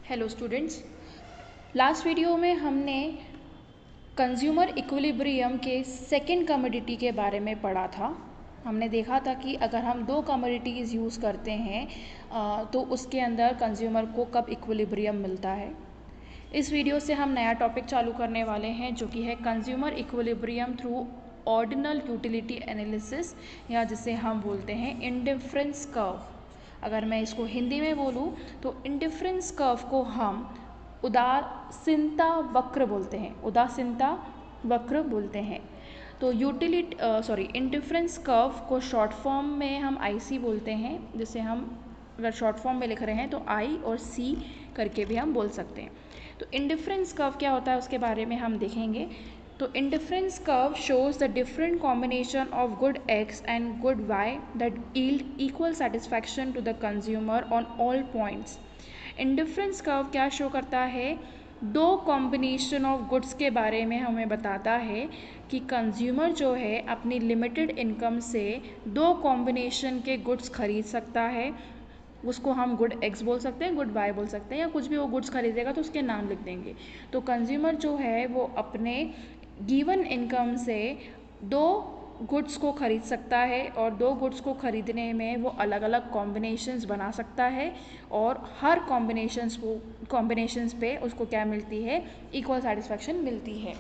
Hello students, last video में हमने consumer equilibrium के सेकंड कमोडिटी के बारे में पढ़ा था। हमने देखा था कि अगर हम दो कमोडिटीज़ यूज़ करते हैं तो उसके अंदर कंज्यूमर को कब इक्विलिब्रियम मिलता है। इस वीडियो से हम नया टॉपिक चालू करने वाले हैं जो कि है consumer equilibrium through ordinal utility analysis, या जिसे हम बोलते हैं इंडिफरेंस कर्व। अगर मैं इसको हिंदी में बोलूँ तो इंडिफरेंस कर्व को हम उदासीनता वक्र बोलते हैं। उदासीनता वक्र बोलते हैं। तो इंडिफरेंस कर्व को शॉर्ट फॉर्म में हम आईसी बोलते हैं, जिसे हम अगर शॉर्ट फॉर्म में लिख रहे हैं तो आई और सी करके भी हम बोल सकते हैं। तो इंडिफरेंस कर्व क्या होता है उसके बारे में हम देखेंगे। तो indifference curve shows the different combination of good x and good y that yield equal satisfaction to the consumer on all points. Indifference curve क्या शो करता है? दो कॉम्बिनेशन ऑफ गुड्स के बारे में हमें बताता है कि कंज्यूमर जो है अपनी लिमिटेड इनकम से दो कॉम्बिनेशन के गुड्स खरीद सकता है। उसको हम गुड एक्स बोल सकते हैं, गुड वाई बोल सकते हैं, या कुछ भी वो गुड्स खरीदेगा तो उसके नाम लिख देंगे। तो कंज्यूमर जो है वो अपने गिवन इनकम से दो गुड्स को खरीद सकता है, और दो गुड्स को खरीदने में वो अलग अलग कॉम्बिनेशंस बना सकता है, और हर कॉम्बिनेशंस पे उसको क्या मिलती है? इक्वल सेटिस्फैक्शन मिलती है।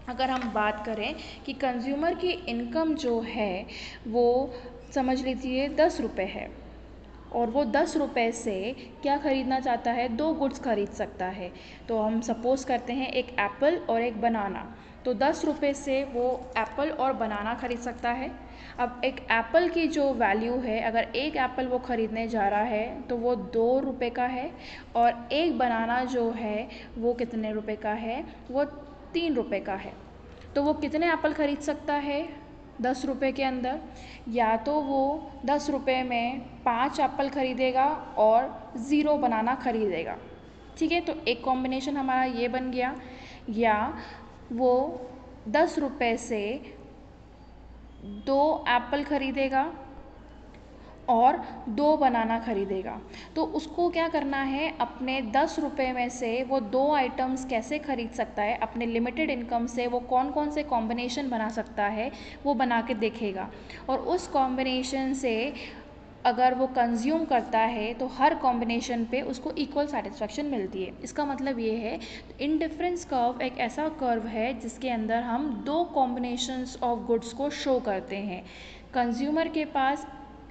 अगर हम बात करें कि कंज्यूमर की इनकम जो है वो समझ लीजिए 10 रुपये है, और वो 10 रुपये से क्या ख़रीदना चाहता है? दो गुड्स खरीद सकता है। तो हम सपोज़ करते हैं एक एप्पल और एक बनाना। तो 10 रुपये से वो एप्पल और बनाना खरीद सकता है। अब एक एप्पल की जो वैल्यू है, अगर एक एप्पल वो ख़रीदने जा रहा है तो वो 2 रुपये का है, और एक बनाना जो है वो कितने रुपये का है? वो 3 रुपये का है। तो वो कितने एप्पल खरीद सकता है 10 रुपये के अंदर? या तो वो 10 रुपये में 5 एप्पल खरीदेगा और 0 बनाना खरीदेगा। ठीक है, तो एक कॉम्बिनेशन हमारा ये बन गया। या वो 10 रुपये से 2 एप्पल खरीदेगा और 2 बनाना खरीदेगा। तो उसको क्या करना है? अपने 10 रुपये में से वो 2 आइटम्स कैसे खरीद सकता है, अपने लिमिटेड इनकम से वो कौन कौन से कॉम्बिनेशन बना सकता है वो बना के देखेगा, और उस कॉम्बिनेशन से अगर वो कंज्यूम करता है तो हर कॉम्बिनेशन पे उसको इक्वल सेटिस्फैक्शन मिलती है। इसका मतलब ये है इंडिफरेंस कर्व एक ऐसा कर्व है जिसके अंदर हम दो कॉम्बिनेशंस ऑफ गुड्स को शो करते हैं। कंज्यूमर के पास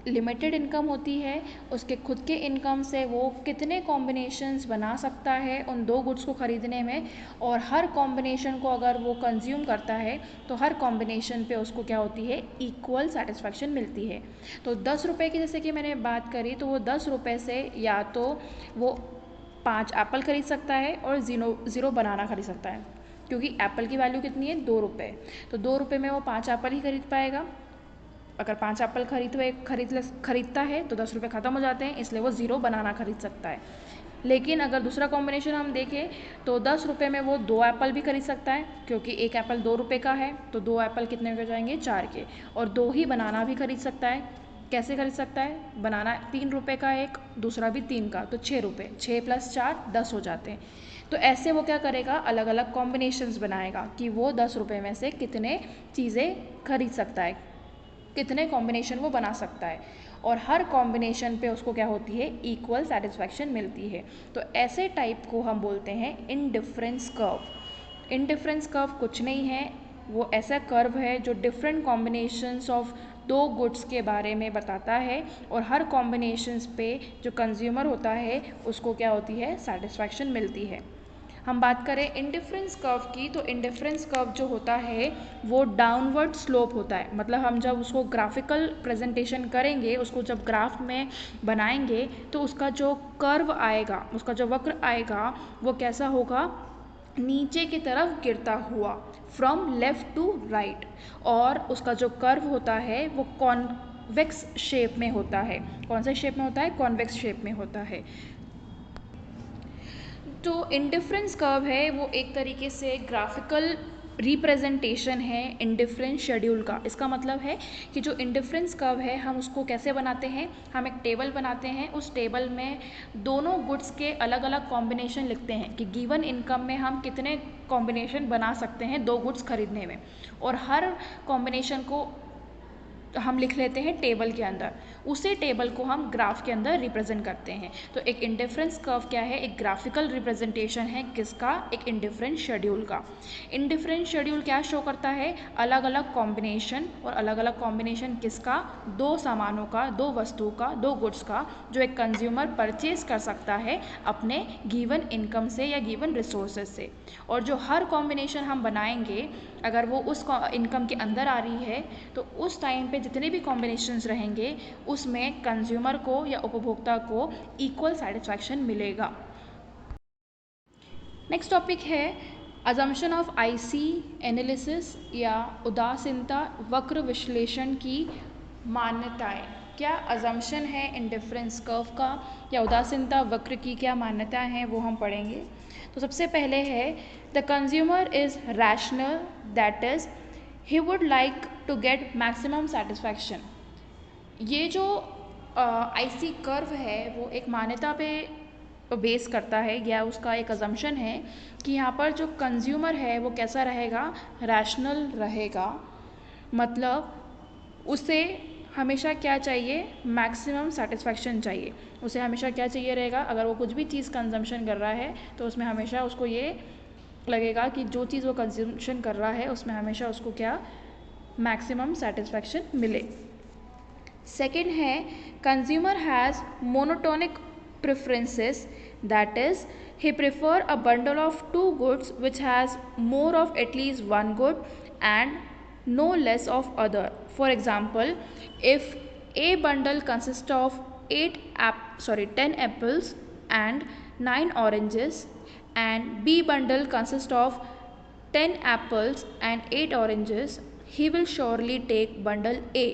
लिमिटेड इनकम होती है, उसके खुद के इनकम से वो कितने कॉम्बिनेशंस बना सकता है उन दो गुड्स को ख़रीदने में, और हर कॉम्बिनेशन को अगर वो कंज्यूम करता है तो हर कॉम्बिनेशन पे उसको क्या होती है? इक्वल सेटिस्फैक्शन मिलती है। तो 10 रुपये की जैसे कि मैंने बात करी, तो वो 10 रुपये से या तो वो 5 एप्पल खरीद सकता है और ज़ीरो बनाना खरीद सकता है, क्योंकि एप्पल की वैल्यू कितनी है? 2 रुपये। तो 2 रुपये में वो 5 एप्पल ही खरीद पाएगा। अगर 5 एप्पल खरीदता है तो 10 रुपये ख़त्म हो जाते हैं, इसलिए वो 0 बनाना खरीद सकता है। लेकिन अगर दूसरा कॉम्बिनेशन हम देखें तो 10 रुपये में वो 2 एप्पल भी खरीद सकता है, क्योंकि एक एप्पल 2 रुपये का है, तो 2 एप्पल कितने हो जाएंगे? 4 के। और 2 ही बनाना भी खरीद सकता है। कैसे खरीद सकता है? बनाना 3 रुपये का एक, दूसरा भी 3 का, तो 6 रुपये। 6 + 4 10 हो जाते हैं। तो ऐसे वो क्या करेगा? अलग अलग कॉम्बिनेशंस बनाएगा कि वो 10 रुपये में से कितने चीज़ें खरीद सकता है, कितने कॉम्बिनेशन वो बना सकता है, और हर कॉम्बिनेशन पे उसको क्या होती है? इक्वल सेटिस्फैक्शन मिलती है। तो ऐसे टाइप को हम बोलते हैं इंडिफरेंस कर्व। इंडिफरेंस कर्व कुछ नहीं है, वो ऐसा कर्व है जो डिफरेंट कॉम्बिनेशंस ऑफ दो गुड्स के बारे में बताता है, और हर कॉम्बिनेशंस पे जो कंज्यूमर होता है उसको क्या होती है? सेटिस्फैक्शन मिलती है। हम बात करें इंडिफरेंस कर्व की, तो इंडिफरेंस कर्व जो होता है वो डाउनवर्ड स्लोप होता है। मतलब हम जब उसको ग्राफिकल प्रेजेंटेशन करेंगे, उसको जब ग्राफ में बनाएंगे, तो उसका जो कर्व आएगा, उसका जो वक्र आएगा वो कैसा होगा? नीचे की तरफ गिरता हुआ, फ्रॉम लेफ़्ट टू राइट। और उसका जो कर्व होता है वो कॉन्वेक्स शेप में होता है। कौन से शेप में होता है? कॉन्वेक्स शेप में होता है। तो इंडिफरेंस कर्व है वो एक तरीके से ग्राफिकल रिप्रेजेंटेशन है इंडिफरेंस शेड्यूल का। इसका मतलब है कि जो इंडिफरेंस कर्व है हम उसको कैसे बनाते हैं, हम एक टेबल बनाते हैं, उस टेबल में दोनों गुड्स के अलग अलग कॉम्बिनेशन लिखते हैं कि गिवन इनकम में हम कितने कॉम्बिनेशन बना सकते हैं दो गुड्स खरीदने में, और हर कॉम्बिनेशन को हम लिख लेते हैं टेबल के अंदर। उसी टेबल को हम ग्राफ के अंदर रिप्रेजेंट करते हैं। तो एक इंडिफरेंस कर्व क्या है, एक ग्राफिकल रिप्रेजेंटेशन है किसका, एक इंडिफरेंस शेड्यूल का। इंडिफरेंस शेड्यूल क्या शो करता है, अलग अलग कॉम्बिनेशन, और अलग अलग कॉम्बिनेशन किसका, दो सामानों का, दो वस्तुओं का, दो गुड्स का, जो एक कंज्यूमर परचेज कर सकता है अपने गिवन इनकम से या गिवन रिसोर्सेज से। और जो हर कॉम्बिनेशन हम बनाएंगे अगर वो उस इनकम के अंदर आ रही है तो उस टाइम पे जितने भी कॉम्बिनेशंस रहेंगे उसमें कंज्यूमर को या उपभोक्ता को इक्वल सेटिस्फैक्शन मिलेगा। नेक्स्ट टॉपिक है अजम्पशन ऑफ आईसी एनालिसिस या उदासीनता वक्र विश्लेषण की मान्यताएं। क्या अजम्पशन है इंडिफरेंस कर्व का या उदासीनता वक्र की क्या मान्यताएं हैं वो हम पढ़ेंगे। तो सबसे पहले है the consumer is rational, that is he would like to get maximum satisfaction. ये जो आईसी कर्व है वो एक मान्यता पे बेस करता है या उसका एक अजम्पशन है कि यहाँ पर जो कंज्यूमर है वो कैसा रहेगा, रैशनल रहेगा। मतलब उसे हमेशा क्या चाहिए, मैक्सिमम सेटिस्फैक्शन चाहिए। उसे हमेशा क्या चाहिए रहेगा, अगर वो कुछ भी चीज़ कंजम्पशन कर रहा है तो उसमें हमेशा उसको ये लगेगा कि जो चीज़ वो कंजम्पशन कर रहा है उसमें हमेशा उसको क्या, मैक्सिमम सेटिस्फैक्शन मिले। सेकेंड है consumer has monotonic preferences, that is he prefer a bundle of two goods which has more of at least one good and no less of other. For example, if a bundle consists of 10 apples and 9 oranges and B bundle consists of 10 apples and 8 oranges, he will surely take bundle A.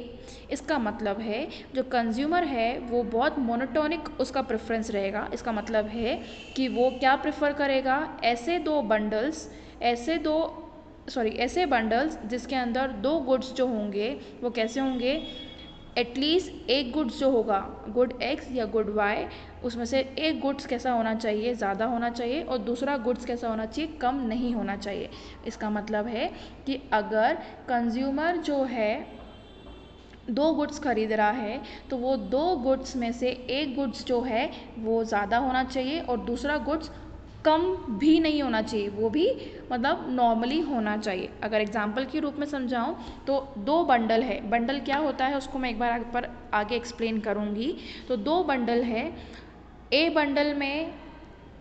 इसका मतलब है जो consumer है वो बहुत monotonic उसका preference रहेगा। इसका मतलब है कि वो क्या प्रेफर करेगा, ऐसे बंडल्स जिसके अंदर दो गुड्स जो होंगे वो कैसे होंगे, एटलीस्ट एक गुड्स जो होगा गुड एक्स या गुड वाई, उसमें से एक गुड्स कैसा होना चाहिए, ज़्यादा होना चाहिए, और दूसरा गुड्स कैसा होना चाहिए, कम नहीं होना चाहिए। इसका मतलब है कि अगर कंज्यूमर जो है दो गुड्स खरीद रहा है तो वो दो गुड्स में से एक गुड्स जो है वो ज़्यादा होना चाहिए और दूसरा गुड्स कम भी नहीं होना चाहिए, वो भी मतलब नॉर्मली होना चाहिए। अगर एग्जांपल के रूप में समझाऊं तो दो बंडल है, बंडल क्या होता है उसको मैं एक बार आगे एक्सप्लेन करूंगी। तो दो बंडल है, ए बंडल में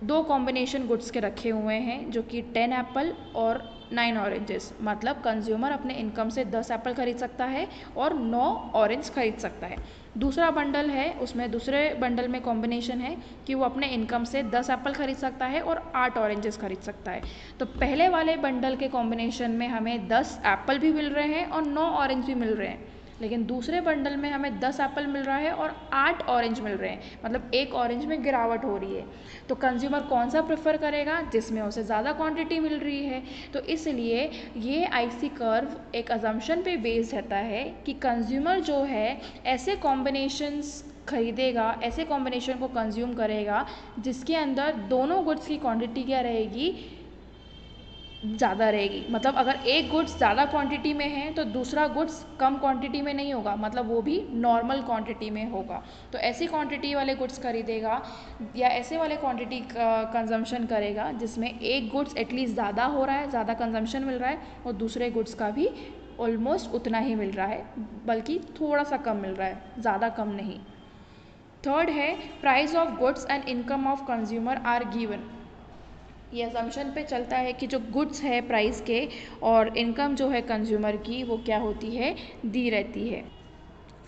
दो कॉम्बिनेशन गुड्स के रखे हुए हैं जो कि 10 एप्पल और 9 ऑरेंजेस, मतलब कंज्यूमर अपने इनकम से 10 एप्पल खरीद सकता है और 9 ऑरेंज खरीद सकता है। दूसरा बंडल है, उसमें दूसरे बंडल में कॉम्बिनेशन है कि वो अपने इनकम से 10 एप्पल खरीद सकता है और 8 ऑरेंजेस खरीद सकता है। तो पहले वाले बंडल के कॉम्बिनेशन में हमें 10 एप्पल भी मिल रहे हैं और 9 ऑरेंज भी मिल रहे हैं, लेकिन दूसरे बंडल में हमें 10 एप्पल मिल रहा है और 8 ऑरेंज मिल रहे हैं, मतलब एक ऑरेंज में गिरावट हो रही है। तो कंज्यूमर कौन सा प्रेफर करेगा, जिसमें उसे ज़्यादा क्वांटिटी मिल रही है। तो इसलिए ये आईसी कर्व एक अजम्पशन पे बेस्ड रहता है कि कंज्यूमर जो है ऐसे कॉम्बिनेशंस खरीदेगा, ऐसे कॉम्बिनेशन को कंज्यूम करेगा जिसके अंदर दोनों गुड्स की क्वांटिटी क्या रहेगी, ज़्यादा रहेगी। मतलब अगर एक गुड्स ज़्यादा क्वांटिटी में है तो दूसरा गुड्स कम क्वांटिटी में नहीं होगा, मतलब वो भी नॉर्मल क्वांटिटी में होगा। तो ऐसी क्वांटिटी वाले गुड्स खरीदेगा या ऐसे वाले क्वांटिटी का कंजम्पशन करेगा जिसमें एक गुड्स एटलीस्ट ज़्यादा हो रहा है, ज़्यादा कंजम्पशन मिल रहा है, और दूसरे गुड्स का भी ऑलमोस्ट उतना ही मिल रहा है, बल्कि थोड़ा सा कम मिल रहा है, ज़्यादा कम नहीं। थर्ड है price of goods and income of consumer are given. ये असम्पशन पे चलता है कि जो गुड्स है प्राइस के और इनकम जो है कंज्यूमर की वो क्या होती है, दी रहती है।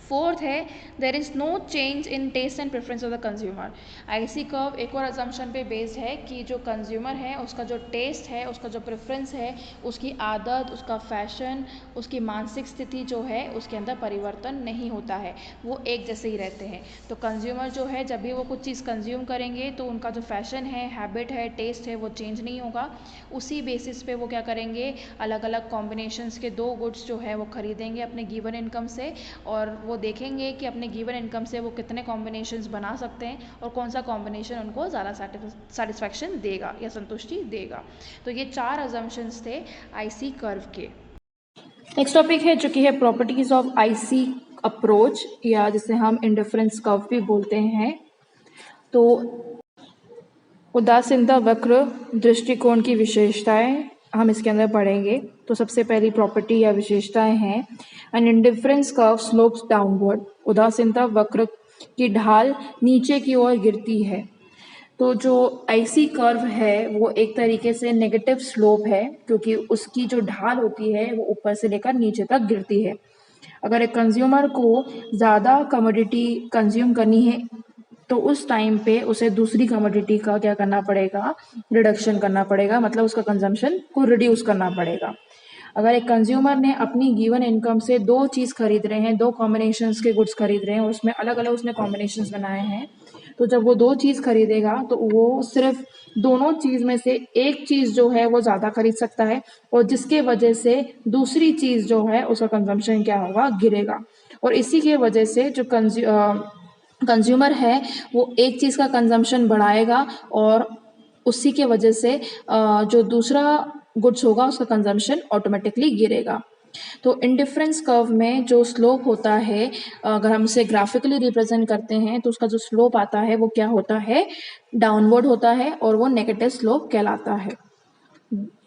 फोर्थ है there is no change in taste and preference of the consumer. IC curve एक और अजम्पशन पे बेस्ड है कि जो कंज्यूमर है उसका जो टेस्ट है, उसका जो प्रेफरेंस है, उसकी आदत, उसका फैशन, उसकी मानसिक स्थिति जो है उसके अंदर परिवर्तन नहीं होता है, वो एक जैसे ही रहते हैं। तो कंज्यूमर जो है जब भी वो कुछ चीज़ कंज्यूम करेंगे तो उनका जो फैशन है, हैबिट है, टेस्ट है, वो चेंज नहीं होगा। उसी बेसिस पे वो क्या करेंगे, अलग अलग कॉम्बिनेशंस के दो गुड्स जो है वो खरीदेंगे अपने गिवन इनकम से, और वो देखेंगे कि अपने गिवन इनकम से वो कितने कॉम्बिनेशंस बना सकते हैं और कौन सा कॉम्बिनेशन उनको ज़्यादा सेटिस्फैक्शन देगा या संतुष्टि देगा। तो ये 4 अजम्पशंस थे आईसी कर्व के। नेक्स्ट टॉपिक है जो कि है प्रॉपर्टीज ऑफ आईसी अप्रोच, या जिसे हम इंडिफरेंस कर्व भी बोलते हैं। तो उदासीनता वक्र दृष्टिकोण की विशेषताएं हम इसके अंदर पढ़ेंगे। तो सबसे पहली प्रॉपर्टी या विशेषताएं हैं, an indifference curve slopes downward. उदासीनता वक्र की ढाल नीचे की ओर गिरती है। तो जो आईसी कर्व है वो एक तरीके से नेगेटिव स्लोप है, क्योंकि उसकी जो ढाल होती है वो ऊपर से लेकर नीचे तक गिरती है। अगर एक कंज्यूमर को ज़्यादा कमोडिटी कंज्यूम करनी है तो उस टाइम पे उसे दूसरी कमोडिटी का क्या करना पड़ेगा, रिडक्शन करना पड़ेगा, मतलब उसका कंजम्पशन को रिड्यूस करना पड़ेगा। अगर एक कंज्यूमर ने अपनी गिवन इनकम से दो चीज़ खरीद रहे हैं, दो कॉम्बिनेशंस के गुड्स खरीद रहे हैं और उसमें अलग अलग उसने कॉम्बिनेशंस बनाए हैं, तो जब वो दो चीज़ खरीदेगा तो वो सिर्फ दोनों चीज़ में से एक चीज़ जो है वो ज़्यादा खरीद सकता है, और जिसके वजह से दूसरी चीज़ जो है उसका कंजम्पशन क्या होगा, गिरेगा। और इसी के वजह से जो कंज्यूमर है वो एक चीज़ का कंजम्पशन बढ़ाएगा और उसी के वजह से जो दूसरा गुड्स होगा उसका कंजम्पशन ऑटोमेटिकली गिरेगा। तो इंडिफरेंस कर्व में जो स्लोप होता है, अगर हम उसे ग्राफिकली रिप्रेजेंट करते हैं तो उसका जो स्लोप आता है वो क्या होता है, डाउनवर्ड होता है, और वो नेगेटिव स्लोप कहलाता है।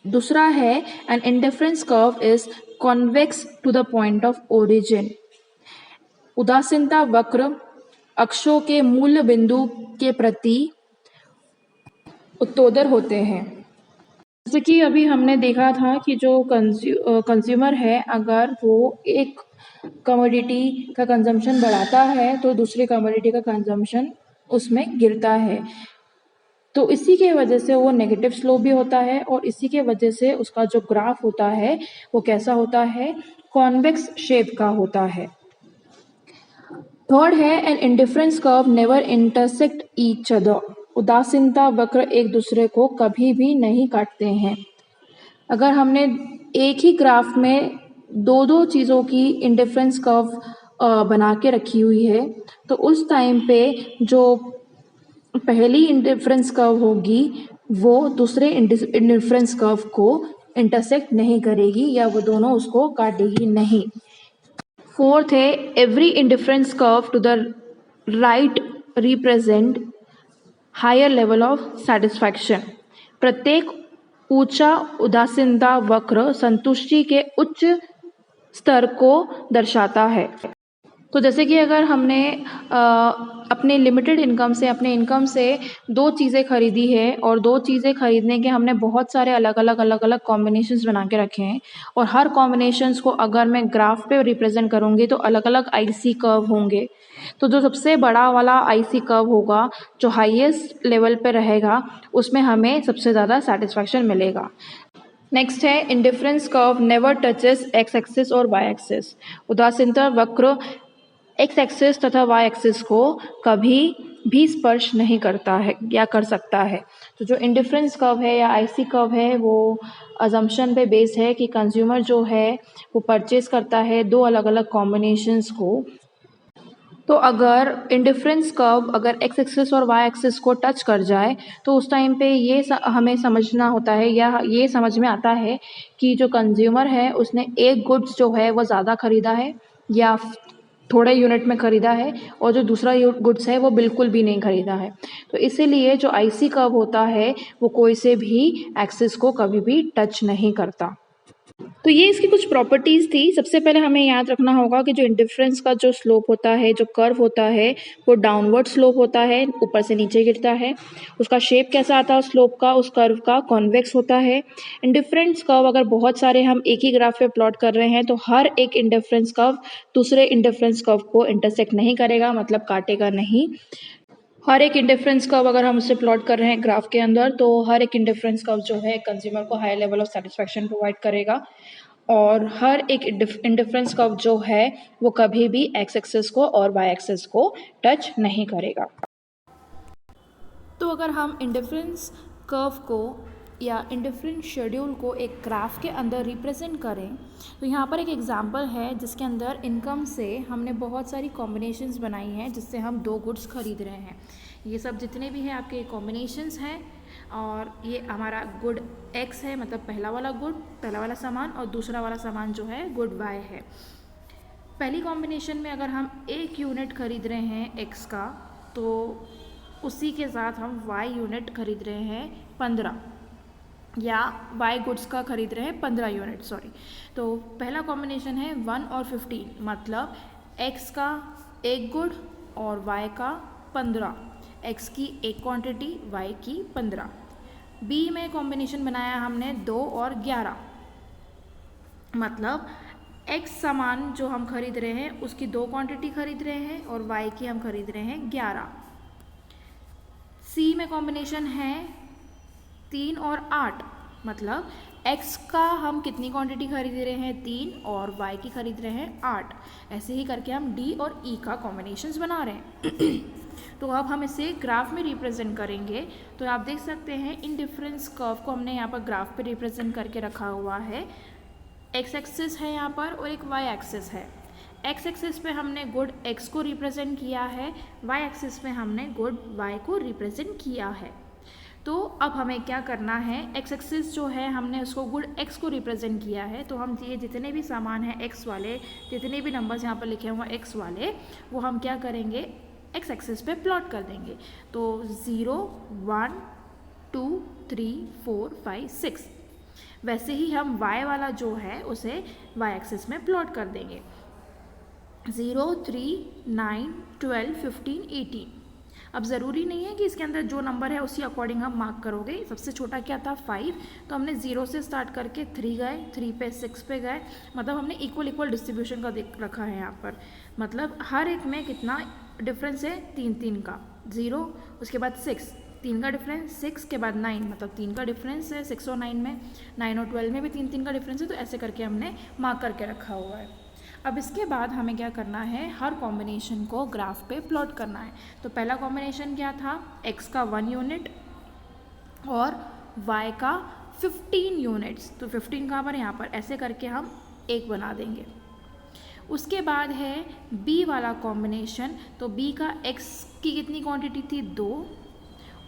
दूसरा है, an indifference curve is convex to the point of origin. उदासीनता वक्र अक्षों के मूल बिंदु के प्रति उत्तोदर होते हैं। जैसे कि अभी हमने देखा था कि जो कंज्यूमर है अगर वो एक कमोडिटी का कंजम्पशन बढ़ाता है तो दूसरी कमोडिटी का कंजम्पशन उसमें गिरता है। तो इसी के वजह से वो नेगेटिव स्लोप भी होता है, और इसी के वजह से उसका जो ग्राफ होता है वो कैसा होता है, कॉन्वेक्स शेप का होता है। थर्ड है, an indifference curve never intersect each other. उदासीनता वक्र एक दूसरे को कभी भी नहीं काटते हैं। अगर हमने एक ही ग्राफ में दो दो चीज़ों की इंडिफरेंस कर्व बना के रखी हुई है तो उस टाइम पे जो पहली इंडिफरेंस कर्व होगी वो दूसरे इंडिफरेंस कर्व को इंटरसेक्ट नहीं करेगी, या वो दोनों उसको काटेगी नहीं। फोर्थ है, every indifference curve to the right represent higher level of satisfaction. प्रत्येक ऊंचा उदासीनता वक्र संतुष्टि के उच्च स्तर को दर्शाता है। तो जैसे कि अगर हमने अपने लिमिटेड इनकम से, अपने इनकम से दो चीज़ें खरीदी है और दो चीज़ें खरीदने के हमने बहुत सारे अलग अलग कॉम्बिनेशंस बना के रखे हैं, और हर कॉम्बिनेशंस को अगर मैं ग्राफ पे रिप्रेजेंट करूँगी तो अलग अलग आईसी कर्व होंगे। तो जो सबसे बड़ा वाला आईसी कर्व होगा, जो हाईएस्ट लेवल पे रहेगा, उसमें हमें सबसे ज़्यादा सेटिस्फैक्शन मिलेगा। नेक्स्ट है, indifference curve never touches x axis और वाई एक्सिस। उदासीनता वक्र एक्स एक्सिस तथा वाई एक्सिस को कभी भी स्पर्श नहीं करता है या कर सकता है। तो जो इंडिफरेंस कर्व है या आईसी कर्व है वो अजम्पशन पे बेस्ड है कि कंज्यूमर जो है वो परचेज करता है दो अलग अलग कॉम्बिनेशंस को। तो अगर इंडिफरेंस कर्व अगर एक्स एक्सिस और वाई एक्सिस को टच कर जाए तो उस टाइम पे ये हमें समझना होता है या ये समझ में आता है कि जो कंज्यूमर है उसने एक गुड्स जो है वो ज़्यादा ख़रीदा है या थोड़े यूनिट में ख़रीदा है, और जो दूसरा गुड्स है वो बिल्कुल भी नहीं ख़रीदा है। तो इसीलिए जो आईसी कर्व होता है वो कोई से भी एक्सिस को कभी भी टच नहीं करता। तो ये इसकी कुछ प्रॉपर्टीज़ थी। सबसे पहले हमें याद रखना होगा कि जो इंडिफरेंस का जो स्लोप होता है, जो कर्व होता है, वो डाउनवर्ड स्लोप होता है, ऊपर से नीचे गिरता है। उसका शेप कैसा आता है उस स्लोप का, उस कर्व का, कॉन्वेक्स होता है। इंडिफरेंस कर्व अगर बहुत सारे हम एक ही ग्राफ पे प्लॉट कर रहे हैं तो हर एक इंडिफरेंस कर्व दूसरे इंडिफरेंस कर्व को इंटरसेक्ट नहीं करेगा, मतलब काटेगा नहीं। हर एक इंडिफरेंस कर्व अगर हम उसे प्लॉट कर रहे हैं ग्राफ के अंदर तो हर एक इंडिफरेंस कर्व जो है कंज्यूमर को high level of satisfaction provide करेगा, और हर एक इंडिफरेंस कर्व जो है वो कभी भी एक्स एक्सिस को और वाई एक्सिस को टच नहीं करेगा। तो अगर हम इंडिफरेंस कर्व को या इंडिफरेंस शेड्यूल को एक ग्राफ के अंदर रिप्रेजेंट करें तो यहाँ पर एक एग्जांपल है जिसके अंदर इनकम से हमने बहुत सारी कॉम्बिनेशंस बनाई हैं जिससे हम दो गुड्स खरीद रहे हैं। ये सब जितने भी हैं आपके कॉम्बिनेशंस हैं, और ये हमारा गुड एक्स है, मतलब पहला वाला सामान, और दूसरा वाला सामान जो है गुड वाई है। पहली कॉम्बिनेशन में अगर हम एक यूनिट खरीद रहे हैं एक्स का तो उसी के साथ हम वाई यूनिट खरीद रहे हैं 15, या वाई गुड्स का खरीद रहे हैं 15 यूनिट, सॉरी। तो पहला कॉम्बिनेशन है 1 और 15, मतलब एक्स का एक गुड और वाई का 15, एक्स की एक क्वांटिटी, वाई की 15। बी में कॉम्बिनेशन बनाया हमने 2 और 11, मतलब एक्स सामान जो हम खरीद रहे हैं उसकी 2 क्वांटिटी खरीद रहे हैं और वाई की हम खरीद रहे हैं 11। सी में कॉम्बिनेशन है 3 और 8, मतलब x का हम कितनी क्वांटिटी खरीद रहे हैं 3 और y की खरीद रहे हैं 8। ऐसे ही करके हम d और e का कॉम्बिनेशंस बना रहे हैं। तो अब हम इसे ग्राफ में रिप्रेजेंट करेंगे। तो आप देख सकते हैं इंडिफरेंस कर्व को हमने यहाँ पर ग्राफ पे रिप्रेजेंट करके रखा हुआ है। x एक्सिस है यहाँ पर और एक y एक्सिस है। x एक्सिस पे हमने गुड x को रिप्रेजेंट किया है, y एक्सिस पे हमने गुड y को रिप्रेजेंट किया है। तो अब हमें क्या करना है, x एक्सिस जो है हमने उसको गुड x को रिप्रेजेंट किया है, तो हम ये जितने भी सामान हैं x वाले, जितने भी नंबर्स यहाँ पर लिखे हुए हैं x वाले, वो हम क्या करेंगे x एक्सिस पे प्लॉट कर देंगे। तो 0 1 2 3 4 5 6, वैसे ही हम y वाला जो है उसे y एक्सिस में प्लॉट कर देंगे। 0 3 9 12 15 18। अब ज़रूरी नहीं है कि इसके अंदर जो नंबर है उसी अकॉर्डिंग हम मार्क करोगे। सबसे छोटा क्या था 5, तो हमने 0 से स्टार्ट करके 3 गए, 3 पे 6 पे गए, मतलब हमने इक्वल डिस्ट्रीब्यूशन का देख रखा है यहाँ पर। मतलब हर एक में कितना डिफरेंस है, 3 का, 0 उसके बाद 6, 3 का डिफरेंस, 6 के बाद 9, मतलब 3 का डिफरेंस है 6 और 9 में, 9 और 12 में भी 3 का डिफरेंस है। तो ऐसे करके हमने मार्क करके रखा हुआ है। अब इसके बाद हमें क्या करना है, हर कॉम्बिनेशन को ग्राफ पे प्लॉट करना है। तो पहला कॉम्बिनेशन क्या था, x का 1 यूनिट और y का 15 यूनिट्स। तो 15 कहाँ पर, यहाँ पर, ऐसे करके हम एक बना देंगे। उसके बाद है b वाला कॉम्बिनेशन। तो b का x की कितनी क्वांटिटी थी 2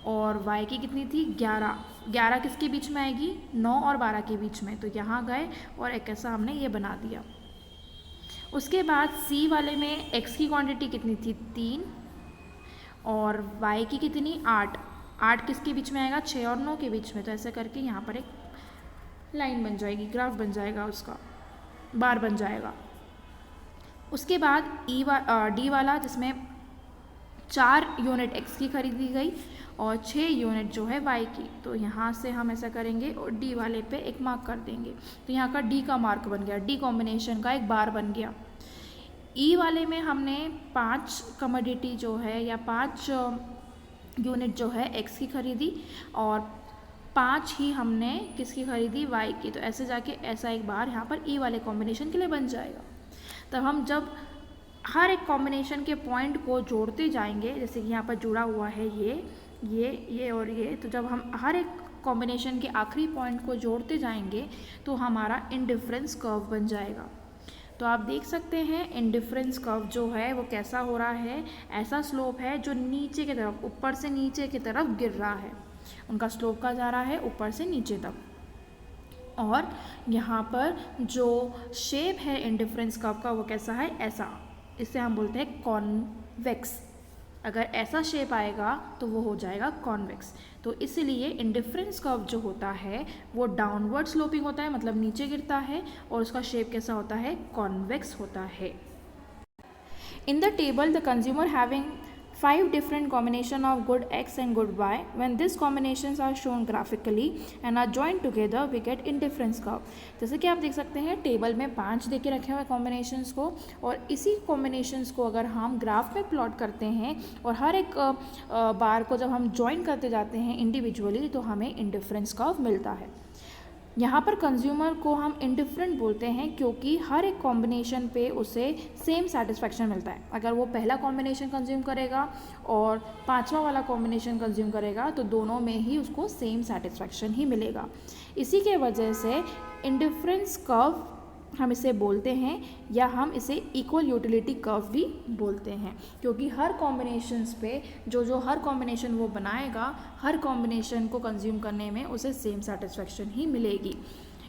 और y की कितनी थी 11। 11 किसके बीच में आएगी, 9 और 12 के बीच में, तो यहाँ गए और एक ऐसा हमने ये बना दिया। उसके बाद C वाले में x की क्वांटिटी कितनी थी 3 और y की कितनी 8। 8 किसके बीच में आएगा, 6 और 9 के बीच में। तो ऐसे करके यहाँ पर एक लाइन बन जाएगी, ग्राफ बन जाएगा, उसका बार बन जाएगा। उसके बाद D वाला जिसमें 4 यूनिट x की खरीदी गई और 6 यूनिट जो है y की। तो यहाँ से हम ऐसा करेंगे और D वाले पे एक मार्क कर देंगे। तो यहाँ का D का मार्क बन गया, D कॉम्बिनेशन का एक बार बन गया। E वाले में हमने 5 कमोडिटी जो है या 5 यूनिट जो है x की खरीदी और 5 ही हमने किसकी खरीदी, y की। तो ऐसे जाके ऐसा एक बार यहाँ पर E वाले कॉम्बिनेशन के लिए बन जाएगा। तब हम जब हर एक कॉम्बिनेशन के पॉइंट को जोड़ते जाएंगे, जैसे कि यहाँ पर जुड़ा हुआ है ये और ये, तो जब हम हर एक कॉम्बिनेशन के आखिरी पॉइंट को जोड़ते जाएंगे तो हमारा इंडिफरेंस कर्व बन जाएगा। तो आप देख सकते हैं इंडिफरेंस कर्व जो है वो कैसा हो रहा है, ऐसा स्लोप है जो नीचे की तरफ, ऊपर से नीचे की तरफ गिर रहा है। उनका स्लोप का जा रहा है ऊपर से नीचे तक। और यहाँ पर जो शेप है इंडिफरेंस कर्व का वो कैसा है, ऐसा, इसे हम बोलते हैं कॉन्वेक्स। अगर ऐसा शेप आएगा तो वो हो जाएगा कॉन्वेक्स। तो इसलिए इंडिफरेंस कर्व जो होता है वो डाउनवर्ड स्लोपिंग होता है, मतलब नीचे गिरता है, और उसका शेप कैसा होता है, कॉन्वेक्स होता है। In the table, the consumer having 5 different combination of good X and good Y. When these combinations are shown graphically and are joined together, we get indifference curve. जैसे कि आप देख सकते हैं टेबल में 5 दे के रखे हुए कॉम्बिनेशंस को, और इसी कॉम्बिनेशंस को अगर हम ग्राफ में प्लॉट करते हैं और हर एक बार को जब हम ज्वाइन करते जाते हैं इंडिविजुअली, तो हमें इंडिफरेंस कर्व मिलता है। यहाँ पर कंज्यूमर को हम इंडिफरेंट बोलते हैं क्योंकि हर एक कॉम्बिनेशन पे उसे सेम सेटिस्फैक्शन मिलता है। अगर वो पहला कॉम्बिनेशन कंज्यूम करेगा और पांचवा वाला कॉम्बिनेशन कंज्यूम करेगा तो दोनों में ही उसको सेम सेटिस्फैक्शन ही मिलेगा। इसी के वजह से इंडिफरेंस कर्व हम इसे बोलते हैं, या हम इसे इक्वल यूटिलिटी कर्व भी बोलते हैं, क्योंकि हर कॉम्बिनेशंस पे जो हर कॉम्बिनेशन वो बनाएगा, हर कॉम्बिनेशन को कंज्यूम करने में उसे सेम सेटिस्फैक्शन ही मिलेगी।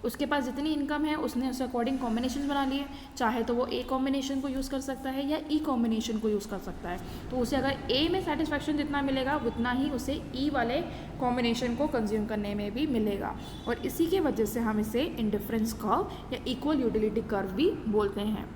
उसके पास जितनी इनकम है उसने उस अकॉर्डिंग कॉम्बिनेशन बना लिए, चाहे तो वो ए कॉम्बिनेशन को यूज़ कर सकता है या ई कॉम्बिनेशन को यूज़ कर सकता है। तो उसे अगर ए में सेटिस्फैक्शन जितना मिलेगा उतना ही उसे ई वाले कॉम्बिनेशन को कंज्यूम करने में भी मिलेगा, और इसी के वजह से हम इसे इंडिफरेंस कर्व या इक्वल यूटिलिटी कर्व भी बोलते हैं।